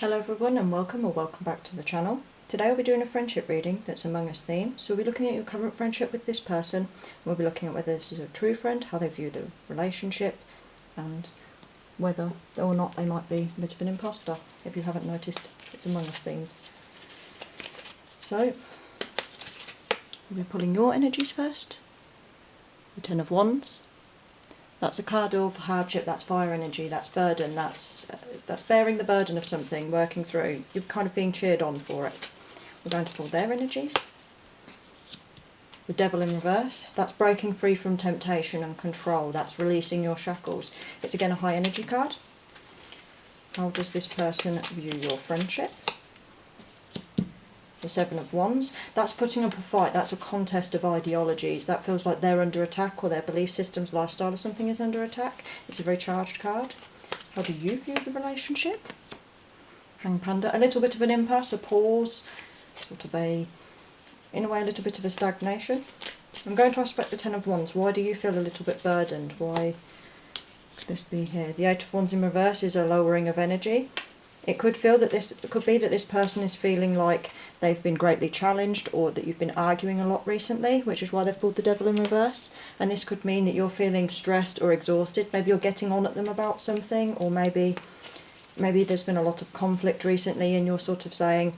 Hello everyone and welcome back to the channel. Today I'll be doing a friendship reading that's Among Us theme. So we'll be looking at your current friendship with this person. We'll be looking at whether this is a true friend, how they view the relationship, and whether or not they might be a bit of an imposter. If you haven't noticed, it's Among Us themed. So we'll be pulling your energies first. The Ten of Wands. That's a card of hardship, that's fire energy, that's burden, that's bearing the burden of something, working through. You're kind of being cheered on for it. We're going to pull their energies. The Devil in reverse, that's breaking free from temptation and control, that's releasing your shackles. It's again a high energy card. How does this person view your friendship? The Seven of Wands, that's putting up a fight, that's a contest of ideologies. That feels like they're under attack, or their belief systems, lifestyle or something is under attack. It's a very charged card. How do you view the relationship? Hanged Panda, a little bit of an impasse, a pause, sort of in a way a little bit of a stagnation. I'm going to aspect the Ten of Wands. Why do you feel a little bit burdened? Why could this be here? The Eight of Wands in reverse is a lowering of energy. It could be that this person is feeling like they've been greatly challenged, or that you've been arguing a lot recently, which is why they've pulled the Devil in reverse. And this could mean that you're feeling stressed or exhausted. Maybe you're getting on at them about something, or maybe there's been a lot of conflict recently and you're sort of saying,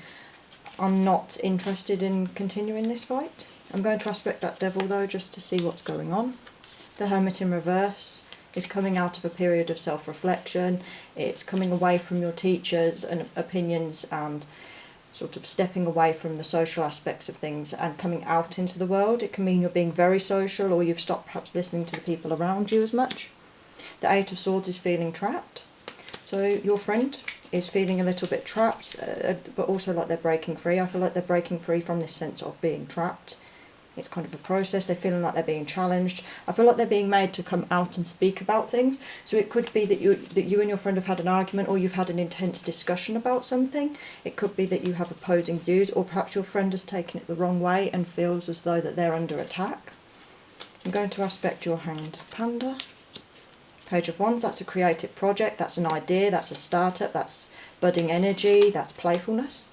I'm not interested in continuing this fight. I'm going to aspect that Devil though, just to see what's going on. The Hermit in reverse is coming out of a period of self-reflection. It's coming away from your teachers and opinions and sort of stepping away from the social aspects of things and coming out into the world. It can mean you're being very social, or you've stopped perhaps listening to the people around you as much. The Eight of Swords is feeling trapped. So your friend is feeling a little bit trapped, but also like they're breaking free. I feel like they're breaking free from this sense of being trapped. It's kind of a process. They're feeling like they're being challenged. I feel like they're being made to come out and speak about things. So it could be that you and your friend have had an argument, or you've had an intense discussion about something. It could be that you have opposing views, or perhaps your friend has taken it the wrong way and feels as though that they're under attack. I'm going to aspect your Hanged Panda. Page of Wands, that's a creative project, that's an idea, that's a startup, that's budding energy, that's playfulness.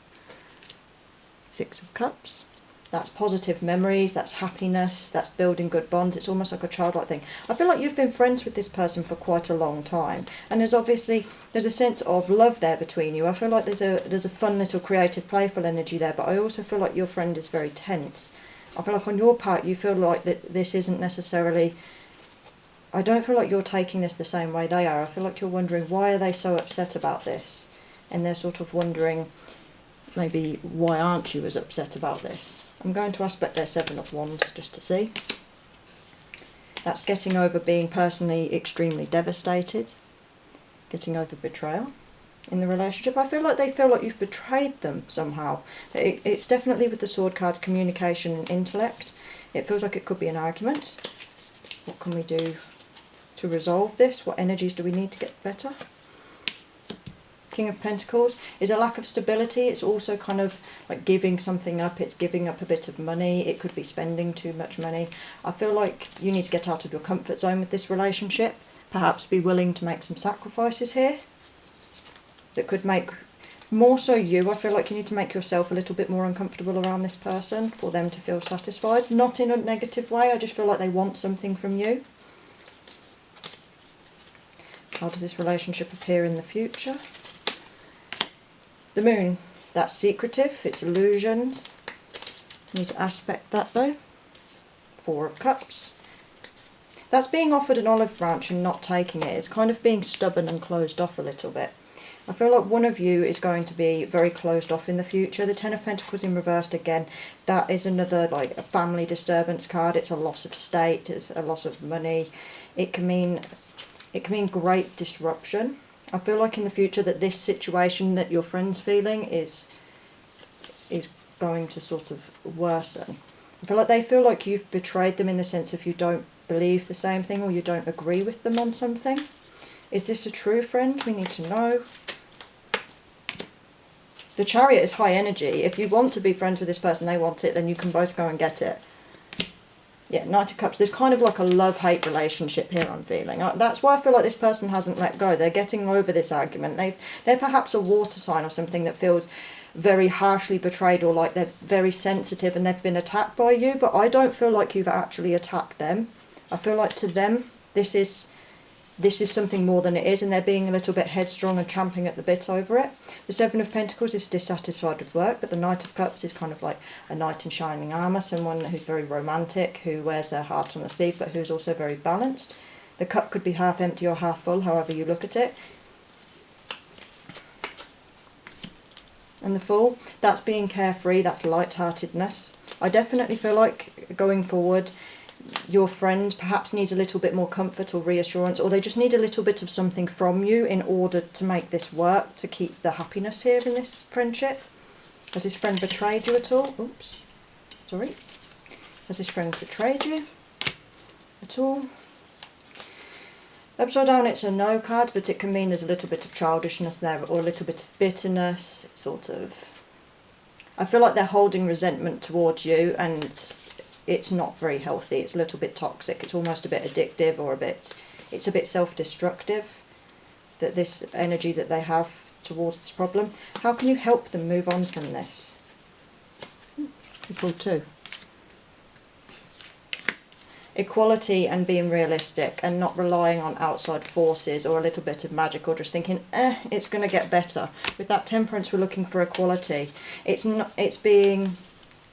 Six of Cups. That's positive memories, that's happiness, that's building good bonds. It's almost like a childlike thing. I feel like you've been friends with this person for quite a long time, and there's a sense of love there between you. I feel like there's a fun little creative, playful energy there, but I also feel like your friend is very tense. I feel like on your part you feel like that this isn't necessarily... I don't feel like you're taking this the same way they are. I feel like you're wondering, why are they so upset about this? And they're sort of wondering, maybe, why aren't you as upset about this? I'm going to aspect their Seven of Wands just to see. That's getting over being personally extremely devastated. Getting over betrayal in the relationship. I feel like they feel like you've betrayed them somehow. It's definitely with the Sword cards, communication and intellect. It feels like it could be an argument. What can we do to resolve this? What energies do we need to get better? King of Pentacles is a lack of stability. It's also kind of like giving something up. It's giving up a bit of money. It could be spending too much money. I feel like you need to get out of your comfort zone with this relationship. Perhaps be willing to make some sacrifices here that could make, more so you, I feel like you need to make yourself a little bit more uncomfortable around this person for them to feel satisfied. Not in a negative way, I just feel like they want something from you. How does this relationship appear in the future? The Moon, that's secretive, it's illusions. Need to aspect that though. Four of Cups. That's being offered an olive branch and not taking it. It's kind of being stubborn and closed off a little bit. I feel like one of you is going to be very closed off in the future. The Ten of Pentacles in reversed again, that is another like a family disturbance card. It's a loss of state, it's a loss of money. It can mean great disruption. I feel like in the future that this situation that your friend's feeling is going to sort of worsen. I feel like they feel like you've betrayed them in the sense of you don't believe the same thing, or you don't agree with them on something. Is this a true friend? We need to know. The Chariot is high energy. If you want to be friends with this person, they want it, then you can both go and get it. Yeah, Knight of Cups. There's kind of like a love-hate relationship here, I'm feeling. That's why I feel like this person hasn't let go. They're getting over this argument. They're perhaps a water sign or something that feels very harshly betrayed, or like they're very sensitive and they've been attacked by you, but I don't feel like you've actually attacked them. I feel like to them this is something more than it is, and they're being a little bit headstrong and champing at the bit over it. The Seven of Pentacles is dissatisfied with work, but the Knight of Cups is kind of like a knight in shining armour, someone who's very romantic, who wears their heart on a sleeve, but who's also very balanced. The cup could be half empty or half full, however you look at it. And the Fool, that's being carefree, that's light-heartedness. I definitely feel like going forward, your friend perhaps needs a little bit more comfort or reassurance, or they just need a little bit of something from you in order to make this work, to keep the happiness here in this friendship. Has this friend betrayed you at all? Oops, sorry. Has this friend betrayed you at all? Upside down, it's a no card, but it can mean there's a little bit of childishness there, or a little bit of bitterness, sort of. I feel like they're holding resentment towards you, and it's not very healthy. It's a little bit toxic. It's almost a bit addictive, or it's a bit self-destructive, that this energy that they have towards this problem. How can you help them move on from this? You pulled two. Equality and being realistic and not relying on outside forces or a little bit of magic, or just thinking, it's going to get better. With that Temperance, we're looking for equality. It's being...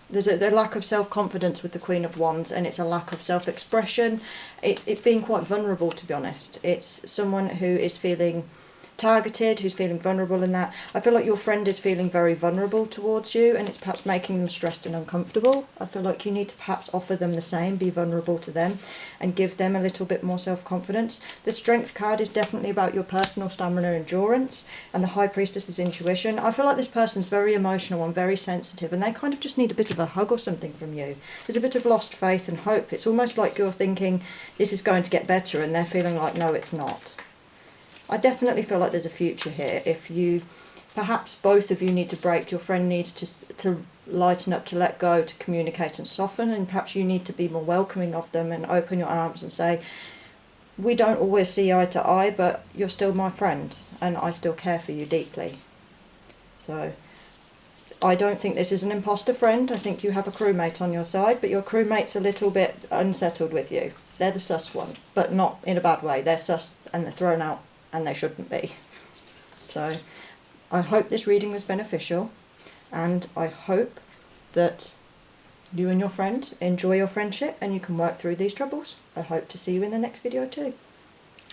There's a lack of self-confidence with the Queen of Wands, and it's a lack of self-expression. It's being quite vulnerable, to be honest. It's someone who is feeling targeted, who's feeling vulnerable in that. I feel like your friend is feeling very vulnerable towards you, and it's perhaps making them stressed and uncomfortable. I feel like you need to perhaps offer them the same, be vulnerable to them, and give them a little bit more self-confidence. The Strength card is definitely about your personal stamina, endurance, and the High Priestess is intuition. I feel like this person's very emotional and very sensitive, and they kind of just need a bit of a hug or something from you. There's a bit of lost faith and hope. It's almost like you're thinking this is going to get better, and they're feeling like, no, it's not. I definitely feel like there's a future here. If you, perhaps both of you need to break, your friend needs to lighten up, to let go, to communicate and soften, and perhaps you need to be more welcoming of them and open your arms and say, we don't always see eye to eye, but you're still my friend and I still care for you deeply. So I don't think this is an imposter friend. I think you have a crewmate on your side, but your crewmate's a little bit unsettled with you. They're the sus one, but not in a bad way. They're sus and they're thrown out, and they shouldn't be. So I hope this reading was beneficial, and I hope that you and your friend enjoy your friendship and you can work through these troubles. I hope to see you in the next video too.